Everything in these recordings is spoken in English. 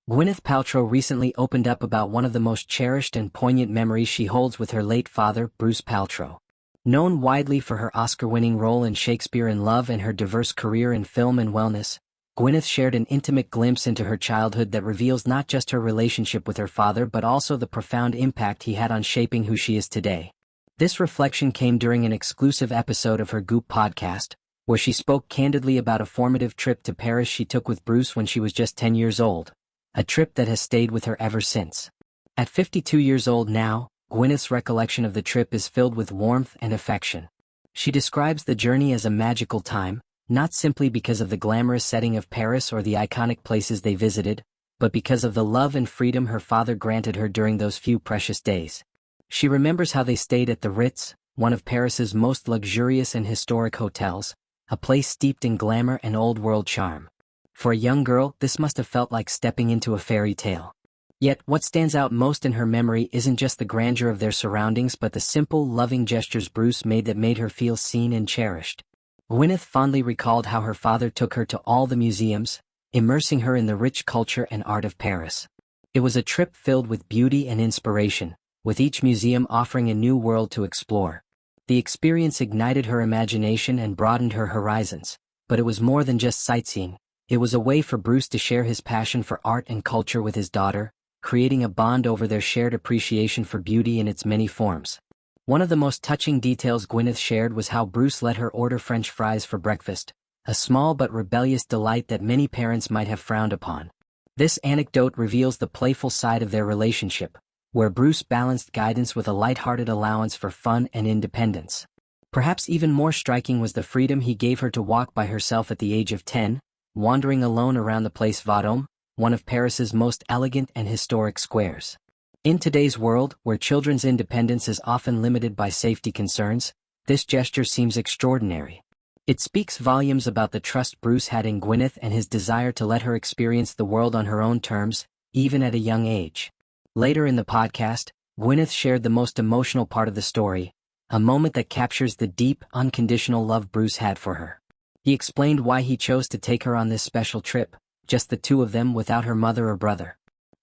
Gwyneth Paltrow recently opened up about one of the most cherished and poignant memories she holds with her late father, Bruce Paltrow. Known widely for her Oscar-winning role in Shakespeare in Love and her diverse career in film and wellness, Gwyneth shared an intimate glimpse into her childhood that reveals not just her relationship with her father but also the profound impact he had on shaping who she is today. This reflection came during an exclusive episode of her Goop podcast, where she spoke candidly about a formative trip to Paris she took with Bruce when she was just 10 years old. A trip that has stayed with her ever since. At 52 years old now, Gwyneth's recollection of the trip is filled with warmth and affection. She describes the journey as a magical time, not simply because of the glamorous setting of Paris or the iconic places they visited, but because of the love and freedom her father granted her during those few precious days. She remembers how they stayed at the Ritz, one of Paris's most luxurious and historic hotels, a place steeped in glamour and old-world charm. For a young girl, this must have felt like stepping into a fairy tale. Yet, what stands out most in her memory isn't just the grandeur of their surroundings but the simple, loving gestures Bruce made that made her feel seen and cherished. Gwyneth fondly recalled how her father took her to all the museums, immersing her in the rich culture and art of Paris. It was a trip filled with beauty and inspiration, with each museum offering a new world to explore. The experience ignited her imagination and broadened her horizons, but it was more than just sightseeing. It was a way for Bruce to share his passion for art and culture with his daughter, creating a bond over their shared appreciation for beauty in its many forms. One of the most touching details Gwyneth shared was how Bruce let her order French fries for breakfast, a small but rebellious delight that many parents might have frowned upon. This anecdote reveals the playful side of their relationship, where Bruce balanced guidance with a light-hearted allowance for fun and independence. Perhaps even more striking was the freedom he gave her to walk by herself at the age of 10, wandering alone around the Place Vendôme, one of Paris's most elegant and historic squares. In today's world, where children's independence is often limited by safety concerns, this gesture seems extraordinary. It speaks volumes about the trust Bruce had in Gwyneth and his desire to let her experience the world on her own terms, even at a young age. Later in the podcast, Gwyneth shared the most emotional part of the story, a moment that captures the deep, unconditional love Bruce had for her. He explained why he chose to take her on this special trip, just the two of them without her mother or brother.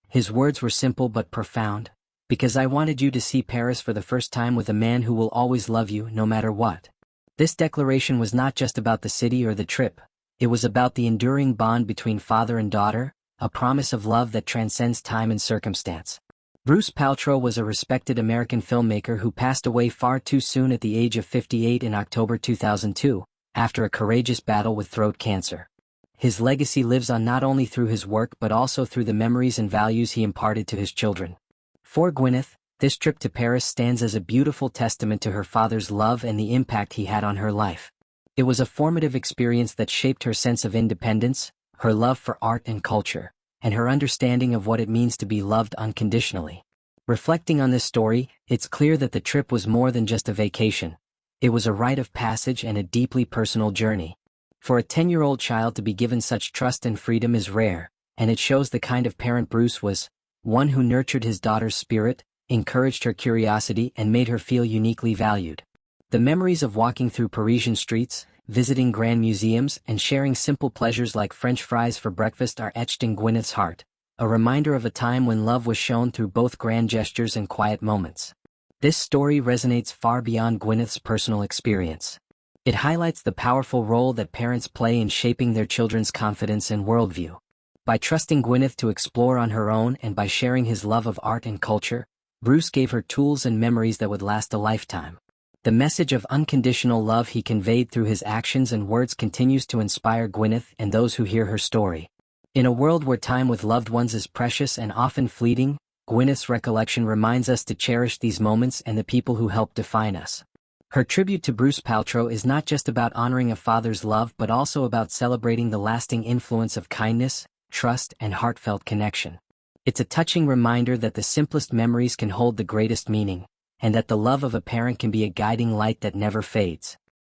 His words were simple but profound, "Because I wanted you to see Paris for the first time with a man who will always love you no matter what." This declaration was not just about the city or the trip, it was about the enduring bond between father and daughter, a promise of love that transcends time and circumstance. Bruce Paltrow was a respected American filmmaker who passed away far too soon at the age of 58 in October 2002. After a courageous battle with throat cancer. His legacy lives on not only through his work but also through the memories and values he imparted to his children. For Gwyneth, this trip to Paris stands as a beautiful testament to her father's love and the impact he had on her life. It was a formative experience that shaped her sense of independence, her love for art and culture, and her understanding of what it means to be loved unconditionally. Reflecting on this story, it's clear that the trip was more than just a vacation. It was a rite of passage and a deeply personal journey. For a 10-year-old child to be given such trust and freedom is rare, and it shows the kind of parent Bruce was, one who nurtured his daughter's spirit, encouraged her curiosity and made her feel uniquely valued. The memories of walking through Parisian streets, visiting grand museums and sharing simple pleasures like French fries for breakfast are etched in Gwyneth's heart, a reminder of a time when love was shown through both grand gestures and quiet moments. This story resonates far beyond Gwyneth's personal experience. It highlights the powerful role that parents play in shaping their children's confidence and worldview. By trusting Gwyneth to explore on her own and by sharing his love of art and culture, Bruce gave her tools and memories that would last a lifetime. The message of unconditional love he conveyed through his actions and words continues to inspire Gwyneth and those who hear her story. In a world where time with loved ones is precious and often fleeting, Gwyneth's recollection reminds us to cherish these moments and the people who help define us. Her tribute to Bruce Paltrow is not just about honoring a father's love but also about celebrating the lasting influence of kindness, trust, and heartfelt connection. It's a touching reminder that the simplest memories can hold the greatest meaning, and that the love of a parent can be a guiding light that never fades.